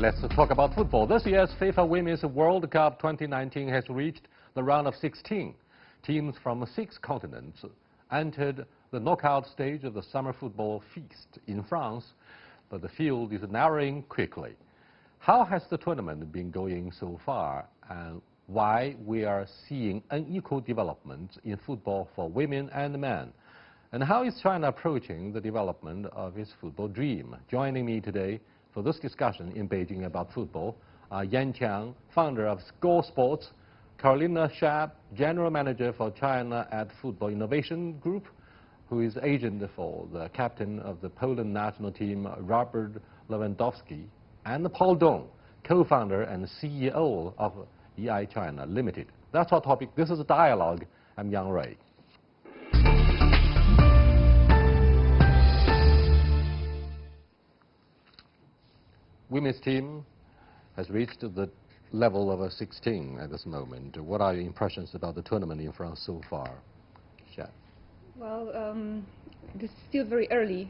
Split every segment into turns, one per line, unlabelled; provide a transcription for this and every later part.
let's talk about football. This year's FIFA Women's World Cup 2019 has reached the round of 16. Teams from 6 continents entered the knockout stage of the summer football feast in France, but the field is narrowing quickly. How has the tournament been going so far, and why we are seeing unequal development in football for women and men? And how is China approaching the development of its football dream? Joining me today for this discussion in Beijing about football are Yan Qiang, founder of Score Sports, Carolina Schaap, general manager for China at Football Innovation Group, who is agent for the captain of the Poland national team, Robert Lewandowski, and Paul Dong, co-founder and CEO of EI China Limited. That's our topic. This is a dialogue. I'm Yang Rui. Women's team has reached the level of 16 at this moment. What are your impressions about the tournament in France so far? Sha.
Well, it is still very early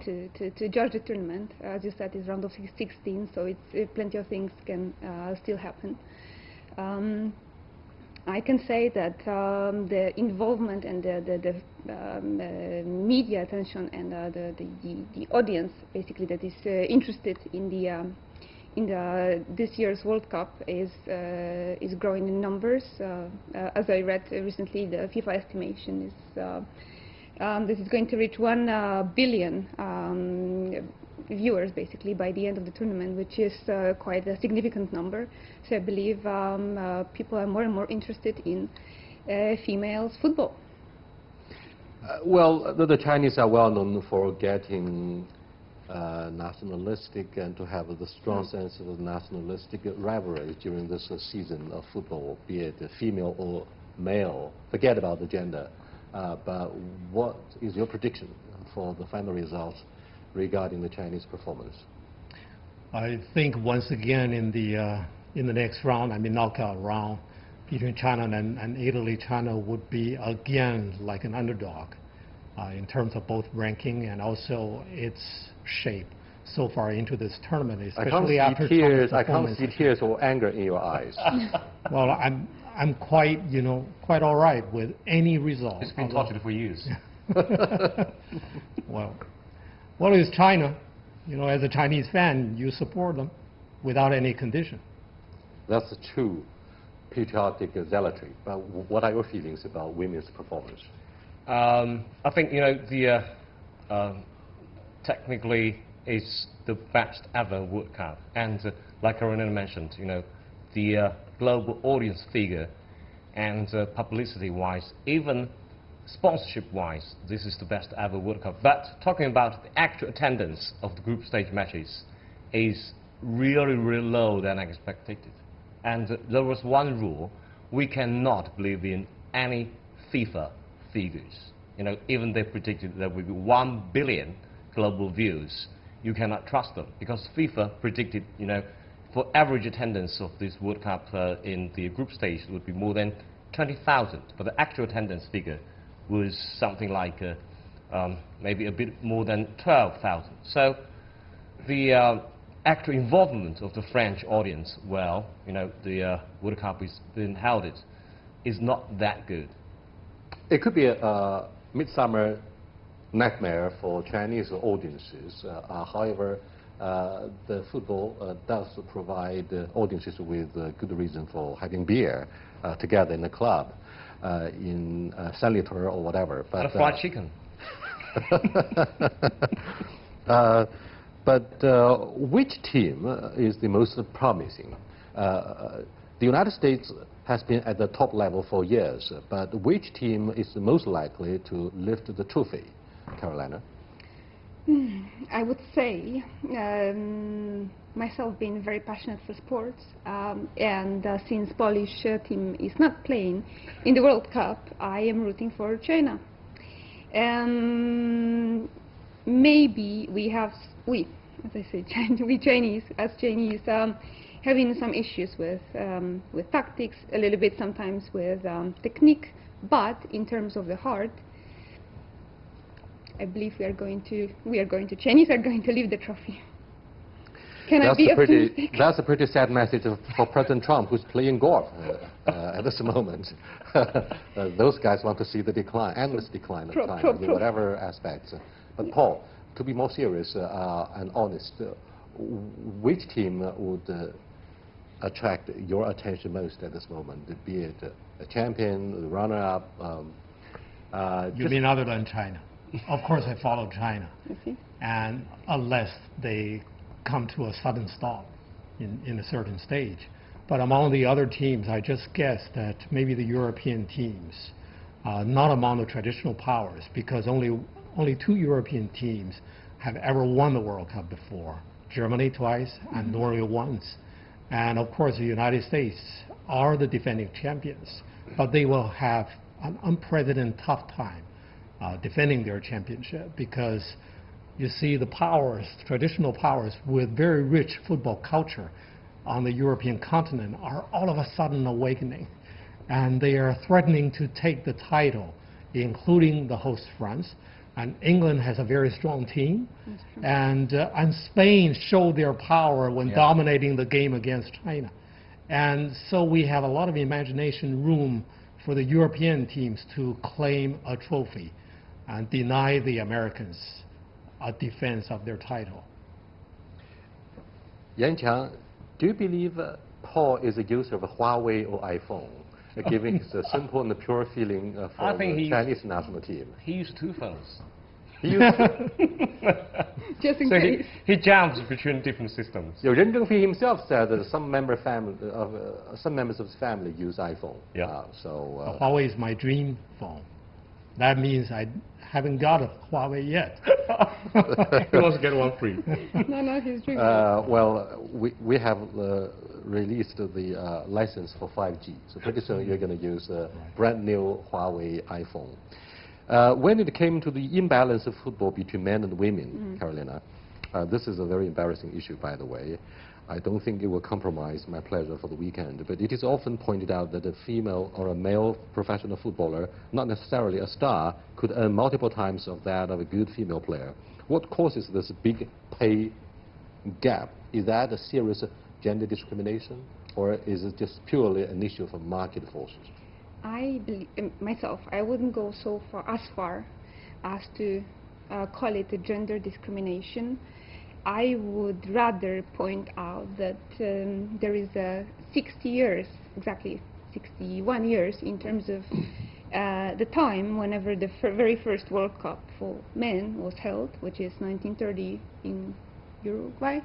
to judge the tournament. As you said, it's round of 16, so plenty of things can still happen. I can say that the involvement and the media attention and the audience, basically, that is interested in this year's World Cup is growing in numbers. As I read recently, the FIFA estimation is this is going to reach 1 billion viewers, basically, by the end of the tournament, which is quite a significant number. So I believe people are more and more interested in females football.
Well, the Chinese are well known for getting nationalistic and to have the strong sense of nationalistic rivalry during this season of football, be it female or male. Forget about the gender. But what is your prediction for the final results regarding the Chinese performance?
I think once again in the next round, knockout round between China and Italy, China would be again like an underdog in terms of both ranking and also its shape so far into this tournament, especially after China's performance.
I can't see tears or anger in your eyes.
Well, I'm quite all right with any result.
It's been tortured for years.
Well, it's China. As a Chinese fan, you support them without any condition.
That's a true patriotic zealotry. But what are your feelings about women's performance?
I think technically it's the best ever World Cup, and like Carolina mentioned, the global audience figure and publicity-wise, even sponsorship-wise, this is the best ever World Cup. But talking about the actual attendance of the group stage matches is really, really low than expected. And there was one rule: we cannot believe in any FIFA figures. Even they predicted there would be 1 billion global views. You cannot trust them because FIFA predicted, for average attendance of this World Cup in the group stage would be more than 20,000, but the actual attendance figure was something like maybe a bit more than 12,000. So the actual involvement of the French audience, the World Cup is being held is not that good.
It could be a midsummer nightmare for Chinese audiences. However, the football does provide audiences with good reason for having beer together in a club, in Sanlitun or whatever.
But fried chicken.
But which team is the most promising? The United States has been at the top level for years, but which team is the most likely to lift the trophy? Carolina?
I would say, myself being very passionate for sports, and since Polish team is not playing in the World Cup, I am rooting for China. Maybe as I say, we Chinese, having some issues with tactics, a little bit sometimes with technique, but in terms of the heart, I believe Chinese are going to leave the trophy. Can I be optimistic?
That's a pretty sad message for President Trump, who's playing golf at this moment. Those guys want to see the decline, endless decline of China in whatever aspects. But Paul, to be more serious and honest, which team would attract your attention most at this moment, be it a champion, the runner-up?
You mean other than China? Of course I follow China. And unless they come to a sudden stop in a certain stage. But among the other teams, I just guess that maybe the European teams, not among the traditional powers, because only 2 European teams have ever won the World Cup before. Germany twice and Norway once. And of course the United States are the defending champions, but they will have an unprecedented tough time defending their championship, because you see the powers, traditional powers with very rich football culture on the European continent are all of a sudden awakening, and they are threatening to take the title, including the host France. And England has a very strong team, and Spain showed their power when dominating the game against China. And so we have a lot of imagination room for the European teams to claim a trophy and deny the Americans a defense of their title.
Yan Qiang, do you believe Paul is a user of a Huawei or iPhone, giving his simple and pure feeling for the Chinese national team?
He used 2 phones.
Just in
so
case.
He jumps between different systems.
Ren Zhengfei himself said that some members of his family use iPhone.
Huawei is my dream phone. That means I haven't got a Huawei yet.
He wants to get one free.
No, he's dreaming.
Well, we have released the license for 5G, so pretty soon you're going to use a brand new Huawei iPhone. When it came to the imbalance of football between men and women, Carolina, this is a very embarrassing issue, by the way. I don't think it will compromise my pleasure for the weekend, but it is often pointed out that a female or a male professional footballer, not necessarily a star, could earn multiple times of that of a good female player. What causes this big pay gap? Is that a serious gender discrimination, or is it just purely an issue of market forces?
I believe, myself, I wouldn't go as far as to call it a gender discrimination. I would rather point out that there is 60 years, exactly 61 years, in terms of the time whenever the very first World Cup for men was held, which is 1930 in Uruguay,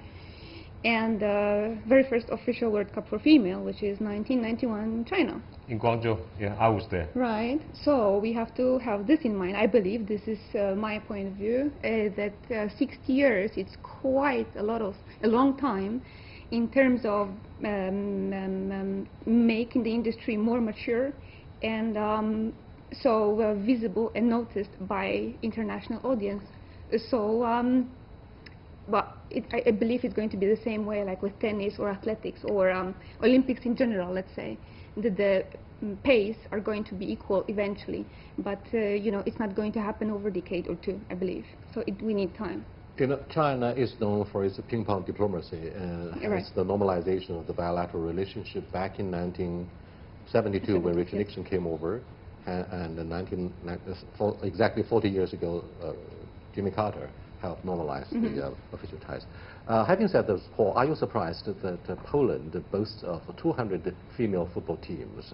and the very first official World Cup for female, which is 1991 in China.
In Guangzhou, yeah, I was there.
Right. So we have to have this in mind. I believe this is my point of view, that 60 years, it's quite a long time in terms of making the industry more mature and so visible and noticed by international audience. So, but I believe it's going to be the same way, like with tennis or athletics or Olympics in general, let's say. The pace are going to be equal eventually, but you know, it's not going to happen over a decade or 2, I believe. So we need time.
You know, China is known for its ping-pong diplomacy and it's the normalization of the bilateral relationship back in 1972 when Richard Nixon came over, and exactly 40 years ago, Jimmy Carter helped normalize the official ties. Having said this, Paul, are you surprised that Poland boasts of 200 female football teams?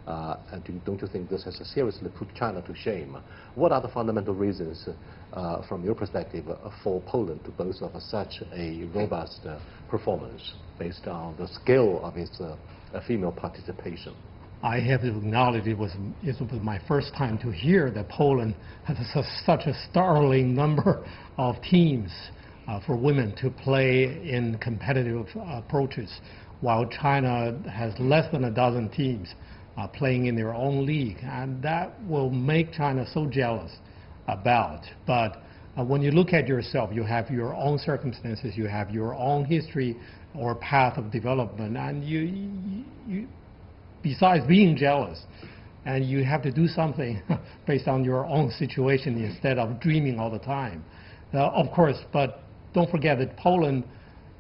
And don't you think this has seriously put China to shame? What are the fundamental reasons, from your perspective, for Poland to boast of such a robust performance based on the scale of its female participation?
I have to acknowledge it was my first time to hear that Poland has such a startling number of teams for women to play in competitive approaches, while China has less than a dozen teams playing in their own league, and that will make China so jealous about. But when you look at yourself, you have your own circumstances, you have your own history or path of development, and you besides being jealous, and you have to do something based on your own situation instead of dreaming all the time. Of course, but don't forget that Poland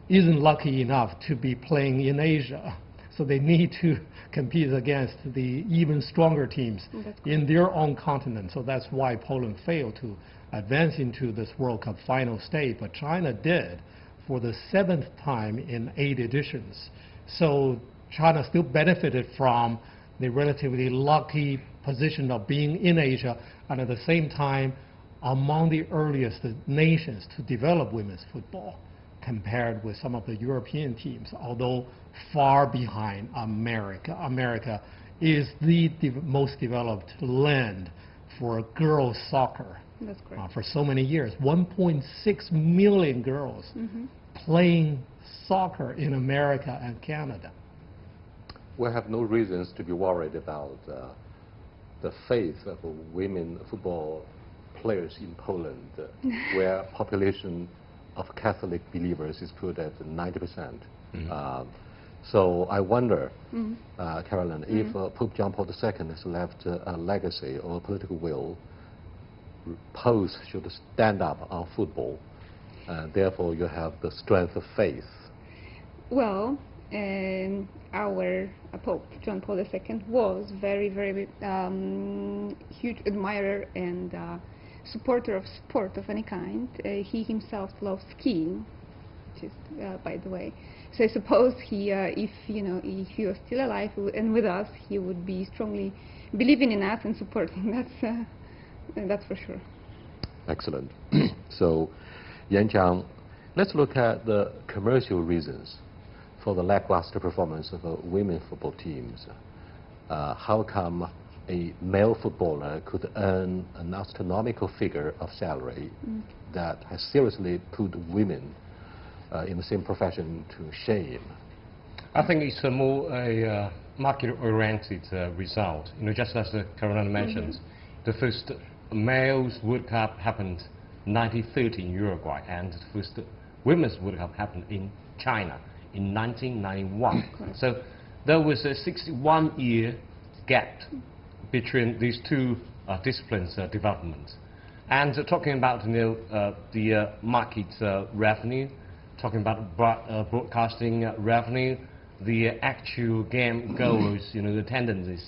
isn't lucky enough to be playing in Asia. So they need to compete against the even stronger teams in their own continent. So that's why Poland failed to advance into this World Cup final stage. But China did for the 7th time in 8 editions. So China still benefited from the relatively lucky position of being in Asia, and at the same time among the earliest nations to develop women's football, compared with some of the European teams, although far behind America. America is the most developed land for girls soccer.
That's correct.
For so many years. 1.6 million girls playing soccer in America and Canada.
We have no reasons to be worried about the faith of women football players in Poland, where population of Catholic believers is put at 90%. So I wonder, Caroline, if Pope John Paul II has left a legacy or a political will, Poles should stand up on football, and therefore you have the strength of faith.
Well, our Pope John Paul II was very, very huge admirer and supporter of sport of any kind. He himself loves skiing, just by the way. So I suppose he, if he was still alive and with us, he would be strongly believing in us and supporting. That's for sure.
Excellent. So, Yan Jiang, let's look at the commercial reasons for the lackluster performance of women football teams. How come a male footballer could earn an astronomical figure of salary that has seriously put women in the same profession to shame?
I think it's more a market-oriented result. Just as Caroline mentioned, the first males World Cup happened 1930 in Uruguay, and the first women's World Cup happened in China in 1991. So there was a 61-year gap between these two disciplines' development. And talking about the market revenue, talking about broadcasting revenue, the actual game goals, the tendencies,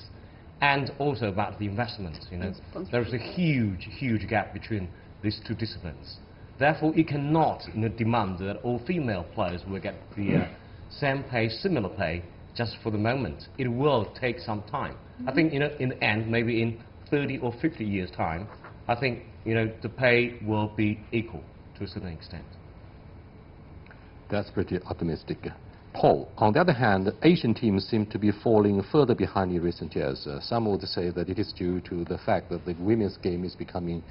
and also about the investments. There is a huge gap between these two disciplines. Therefore, it cannot demand that all female players will get the same pay, similar pay, just for the moment. It will take some time. I think in the end, maybe in 30 or 50 years' time, I think the pay will be equal to a certain extent.
That's pretty optimistic. Paul, on the other hand, Asian teams seem to be falling further behind in recent years. Some would say that it is due to the fact that the women's game is becoming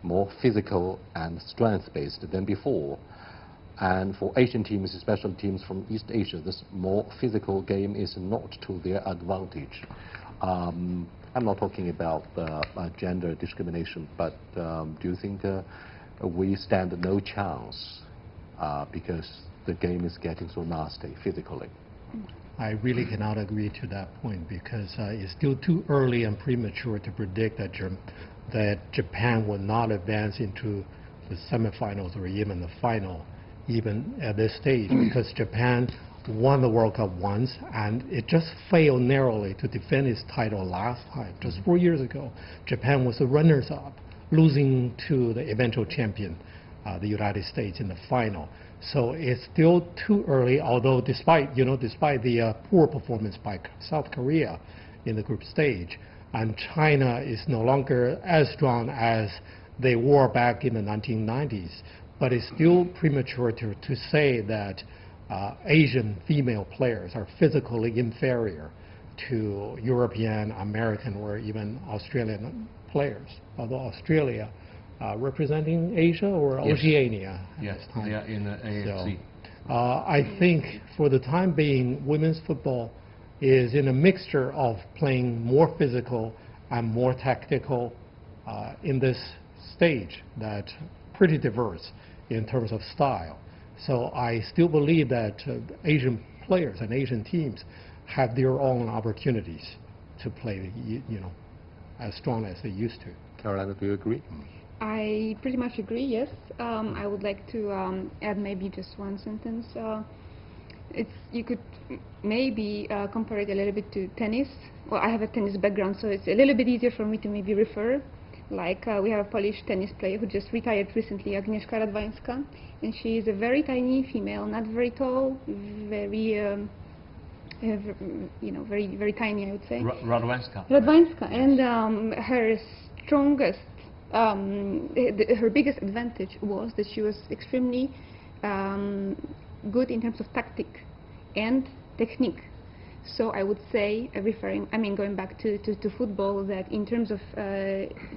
more physical and strength-based than before. And for Asian teams, especially teams from East Asia, this more physical game is not to their advantage. I'm not talking about gender discrimination, but do you think we stand no chance because the game is getting so nasty physically?
I really cannot agree to that point, because it's still too early and premature to predict that Japan will not advance into the semifinals or even the final, even at this stage, because Japan won the World Cup once, and it just failed narrowly to defend its title last time. Just 4 years ago, Japan was the runners-up, losing to the eventual champion, the United States, in the final. So it's still too early, although despite the poor performance by South Korea in the group stage, and China is no longer as strong as they were back in the 1990s, but it's still premature to say that Asian female players are physically inferior to European, American, or even Australian players, although Australia representing Asia or Oceania at this time.
They are in the AFC.
So, I think for the time being, women's football is in a mixture of playing more physical and more tactical in this stage, that pretty diverse in terms of style. So I still believe that Asian players and Asian teams have their own opportunities to play, as strong as they used to.
Caroline, do you agree?
I pretty much agree, yes. I would like to add maybe just one sentence. You could maybe compare it a little bit to tennis. Well, I have a tennis background, so it's a little bit easier for me to maybe refer. Like we have a Polish tennis player who just retired recently, Agnieszka Radwańska, and she is a very tiny female, not very tall, very very tiny, I would say.
Radwańska.
Radwańska, and her strongest, her biggest advantage was that she was extremely good in terms of tactic and technique. So I would say, going back to football, that in terms of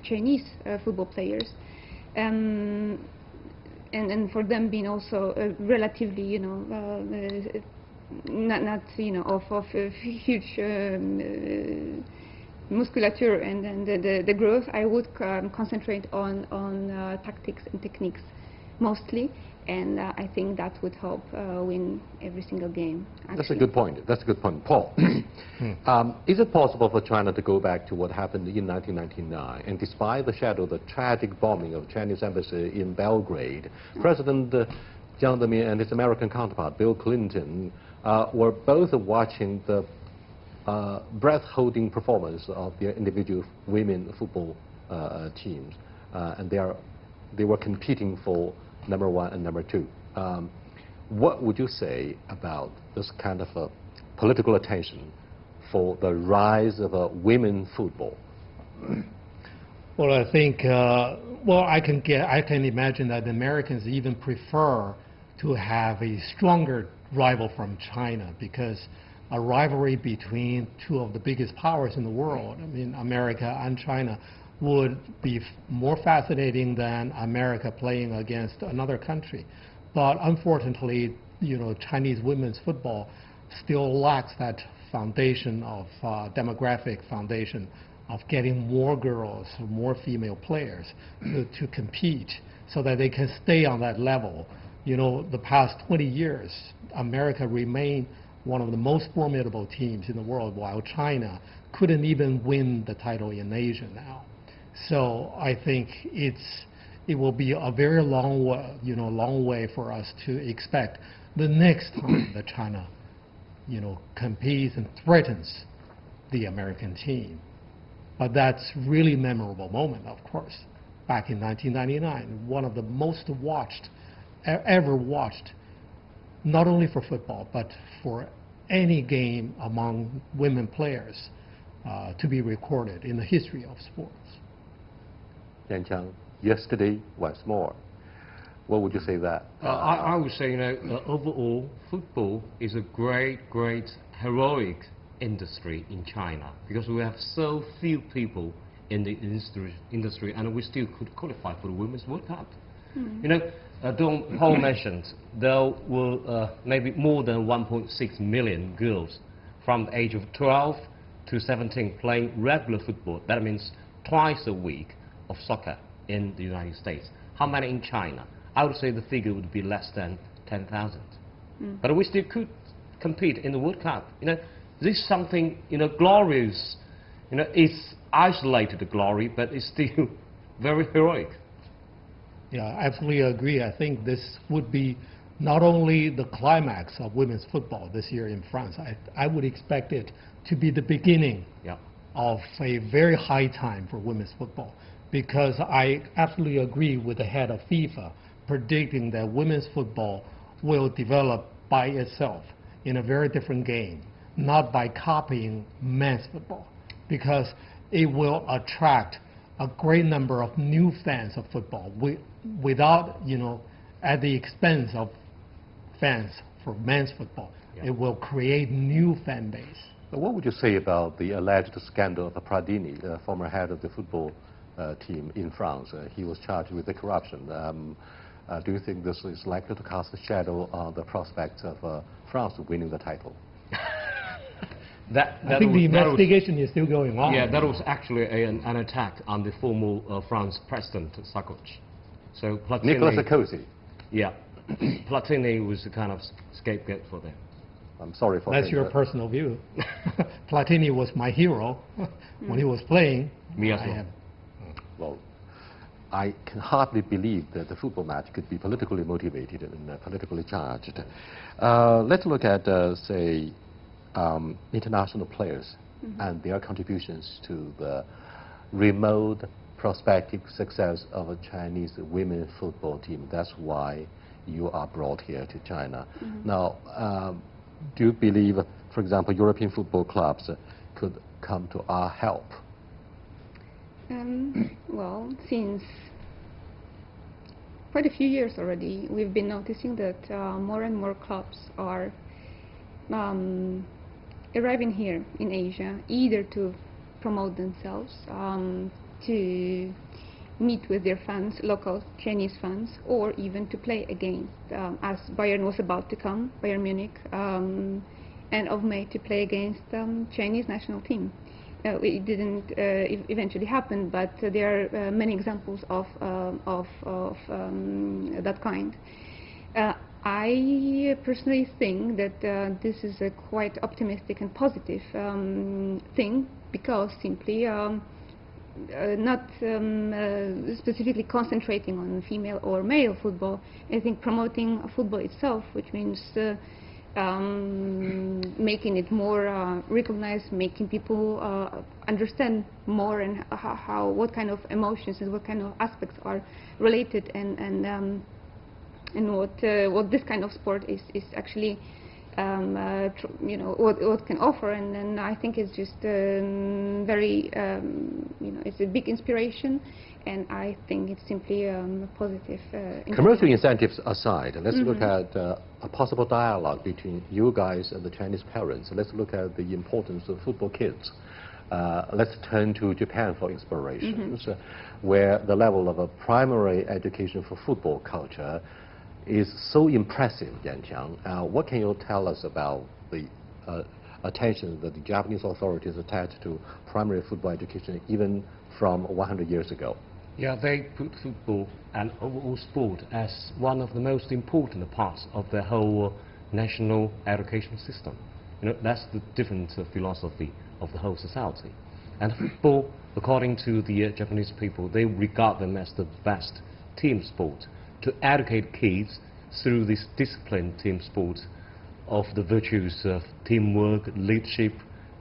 Chinese football players, and for them being also relatively, not of huge musculature and the growth, I would concentrate on tactics and techniques mostly, and I think that would help win every single game. Actually.
That's a good point. That's a good point. Paul, is it possible for China to go back to what happened in 1999, and despite the shadow of the tragic bombing of Chinese embassy in Belgrade, President Jiang Zemin and his American counterpart, Bill Clinton, were both watching the breath-holding performance of their individual women football teams, and they were competing for number 1 and number 2. What would you say about this kind of political attention for the rise of women football?
Well, I think I can imagine that the Americans even prefer to have a stronger rival from China, because a rivalry between two of the biggest powers in the world, I mean America and China, would be more fascinating than America playing against another country. But unfortunately, Chinese women's football still lacks that foundation of demographic foundation of getting more girls, more female players to compete so that they can stay on that level. The past 20 years, America remained one of the most formidable teams in the world, while China couldn't even win the title in Asia now. So I think it will be a very long way for us to expect the next time that China, competes and threatens the American team. But that's really memorable moment, of course. Back in 1999, one of the most ever watched, not only for football, but for any game among women players to be recorded in the history of sports.
Yan Qiang, yesterday once more. What would you say that?
I would say, overall, football is a great, heroic industry in China, because we have so few people in the industry, and we still could qualify for the Women's World Cup. Paul mentioned there were maybe more than 1.6 million girls from the age of 12 to 17 playing regular football. That means twice a week of soccer in the United States. How many in China? I would say the figure would be less than 10,000. But we still could compete in the World Cup. This is something glorious. It's isolated glory, but it's still very heroic.
Yeah, I absolutely agree. I think this would be not only the climax of women's football this year in France. I would expect it to be the beginning of a very high time for women's football, because I absolutely agree with the head of FIFA predicting that women's football will develop by itself in a very different game, not by copying men's football, because it will attract a great number of new fans of football without, at the expense of fans for men's football. It will create new fan base.
What would you say about the alleged scandal of Pradini, the former head of the football team in France? He was charged with the corruption. Do you think this is likely to cast a shadow on the prospects of France winning the title?
I think the investigation is still going on.
Yeah, that was actually an attack on the former France president, Sarkozy. So Platini,
Nicolas Sarkozy.
Yeah, Platini was the kind of scapegoat for them.
I'm sorry for
That's your personal view. Platini was my hero when he was playing.
Me as well.
Well, I can hardly believe that the football match could be politically motivated and politically charged. Let's look at, say, international players and their contributions to the remote prospective success of a Chinese women's football team. That's why you are brought here to China. Now, do you believe, for example, European football clubs could come to our help?
Well, since quite a few years already, we've been noticing that more and more clubs are arriving here in Asia, either to promote themselves, to meet with their fans, local Chinese fans, or even to play against, as Bayern was about to come, Bayern Munich, end of May, to play against Chinese national team. It didn't eventually happen, but there are many examples of that kind. I personally think that this is a quite optimistic and positive thing, because simply not specifically concentrating on female or male football. I think promoting football itself, which means making it more recognized, making people understand more and what kind of emotions and what kind of aspects are related, and what this kind of sport is actually you know, what can offer. And then I think it's just very you know, it's a big inspiration, and I think it's simply a positive.
Commercial incentives aside, let's look at a possible dialogue between you guys and the Chinese parents. Let's look at the importance of football kids. Let's turn to Japan for inspirations, where the level of a primary education for football culture is so impressive, Yanqiang. What can you tell us about the attention that the Japanese authorities attached to primary football education even from 100 years ago?
Yeah, they put football and overall sport as one of the most important parts of the whole national education system. You know, that's the different philosophy of the whole society. And football, according to the Japanese people, they regard them as the best team sport, to educate kids through this disciplined team sport of the virtues of teamwork, leadership,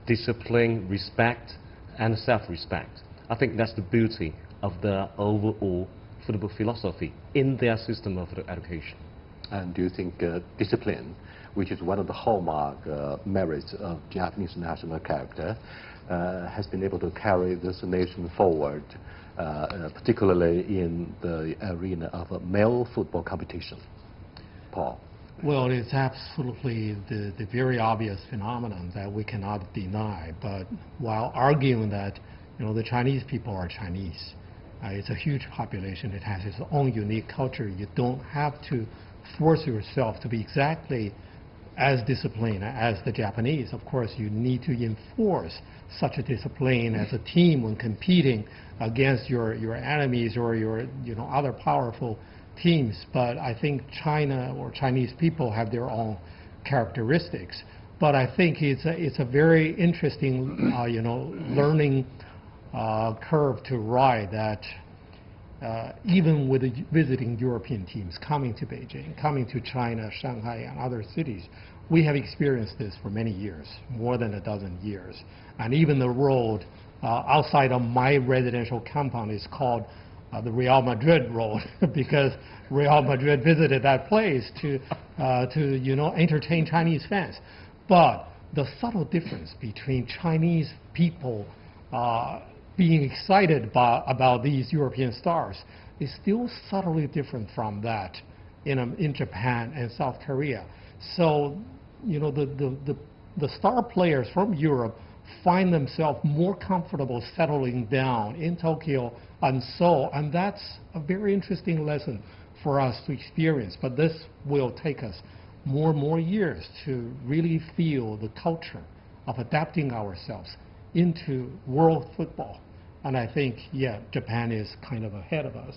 discipline, respect, and self-respect. I think that's the beauty of the overall football philosophy in their system of education.
And do you think discipline, which is one of the hallmark merits of Japanese national character, has been able to carry this nation forward, particularly in the arena of male football competition? Paul?
Well, it's absolutely the very obvious phenomenon that we cannot deny. But while arguing that, you know, the Chinese people are Chinese, it's a huge population. It has its own unique culture. You don't have to force yourself to be exactly as disciplined as the Japanese. Of course, you need to enforce such a discipline as a team when competing against your enemies or your, you know, other powerful teams. But I think China or Chinese people have their own characteristics. But I think it's a very interesting you know, learning curve to ride, that even with the visiting European teams coming to Beijing, coming to China, Shanghai, and other cities, we have experienced this for many years, more than a dozen years. And even the road outside of my residential compound is called the Real Madrid Road, because Real Madrid visited that place to you know, entertain Chinese fans. But the subtle difference between Chinese people being excited about these European stars is still subtly different from that in Japan and South Korea. So, you know, the star players from Europe find themselves more comfortable settling down in Tokyo and Seoul, and that's a very interesting lesson for us to experience. But this will take us more and more years to really feel the culture of adapting ourselves into world football. And I think, yeah, Japan is kind of ahead of us,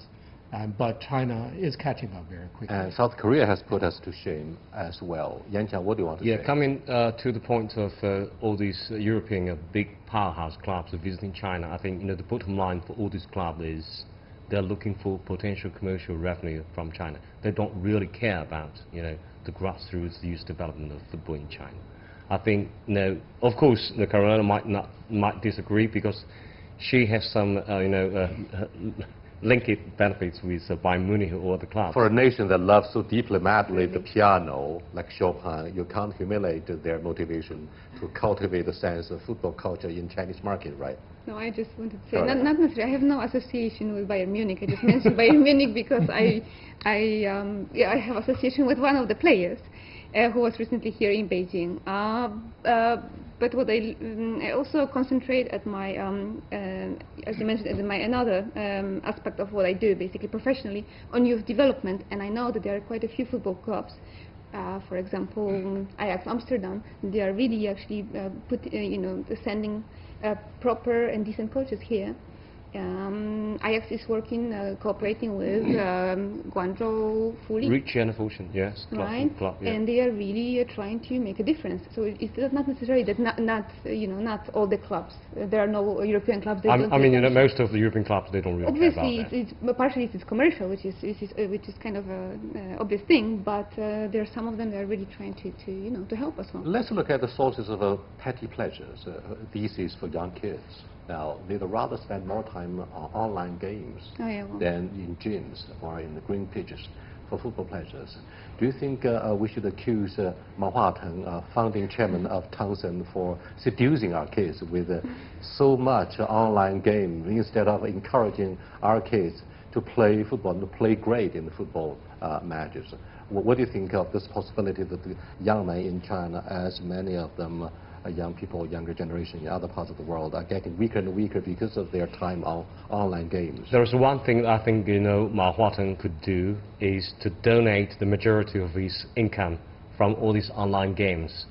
but China is catching up very quickly.
And South Korea has put us to shame as well. Yanqiang, what do you want to say?
Yeah, coming to the point of all these European big powerhouse clubs visiting China, I think, you know, the bottom line for all these clubs is they're looking for potential commercial revenue from China. They don't really care about, you know, the grassroots youth development of football in China. I think, you know, of course, the Caroline might disagree because she has some, linked benefits with Bayern Munich or other clubs.
For a nation that loves so deeply, madly the piano, like Chopin, you can't humiliate their motivation to cultivate a sense of football culture in Chinese market, right?
No, I just wanted to say, not necessarily. I have no association with Bayern Munich. I just mentioned Bayern Munich because I have association with one of the players who was recently here in Beijing. But what I also concentrate at my, as you mentioned, as my another aspect of what I do, basically professionally, on youth development. And I know that there are quite a few football clubs. For example, Ajax Amsterdam. They are really actually sending proper and decent coaches here. Ajax is working, cooperating with Guangzhou Fuli.
Rich and Fusion, yes.
Right,
club, yeah.
and they are really trying to make a difference. So it's not necessarily that not all the clubs. There are no European clubs.
I mean, you know, most of the European clubs, they don't really care about that.
Obviously, partially it's commercial, which is kind of a obvious thing. But there are some of them that are really trying to help us all.
Let's look at the sources of petty pleasures. These is for young kids. Now, they'd rather spend more time on online games than in gyms or in the green pitches for football pleasures. Do you think we should accuse Ma Huateng, founding chairman of Tencent, for seducing our kids with so much online game instead of encouraging our kids to play football, to play great in the football matches? What do you think of this possibility that the young men in China, as many of them young people, younger generation in other parts of the world, are getting weaker and weaker because of their time on online games?
There's one thing I think, you know, Ma Huateng could do is to donate the majority of his income from all these online games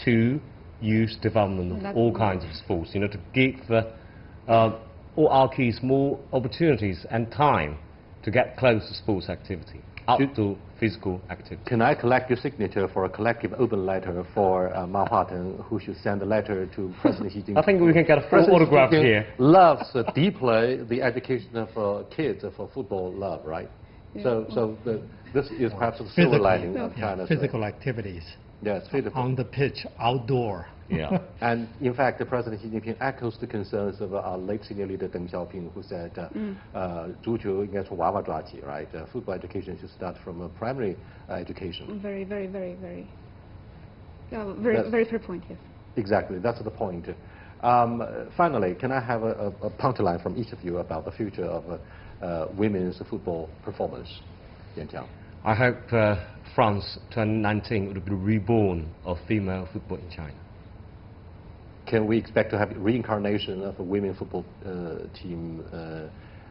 to youth development of all kinds of sports, you know, to give all our kids more opportunities and time to get close to sports activity, outdoor physical activity.
Can I collect your signature for a collective open letter for Ma Huateng, who should send a letter to President Xi Jinping?
I think we can get a full autograph here.
Loves deeply the education of kids for football love, right?
Yeah.
This is perhaps the silver lining of China's
physical activities.
Yes, physical.
On the pitch, outdoor.
Yeah.
And in fact, the President Xi Jinping echoes the concerns of our late senior leader Deng Xiaoping, who said, 足球应该从娃娃抓起, right? Football education should start from primary education.
Very fair point, yes.
Exactly, that's the point. Finally, can I have a punchline from each of you about the future of women's football performance? Yan Jiang.
I hope France 2019 would be reborn of female football in China.
Can we expect to have reincarnation of a women's football team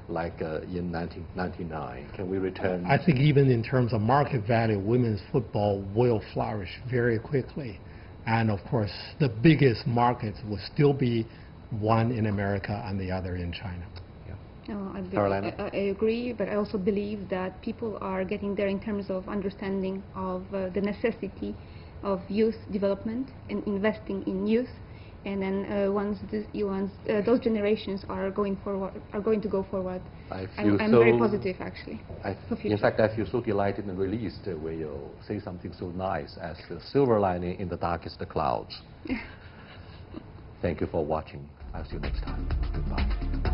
like in 1999? Can we return?
I think even in terms of market value, women's football will flourish very quickly. And of course, the biggest markets will still be one in America and the other in China.
I agree, but I also believe that people are getting there in terms of understanding of the necessity of youth development and investing in youth. And then once those generations are going to go forward, I'm very positive, actually.
In fact, I feel so delighted and released when you say something so nice as the silver lining in the darkest clouds. Thank you for watching. I'll see you next time. Goodbye.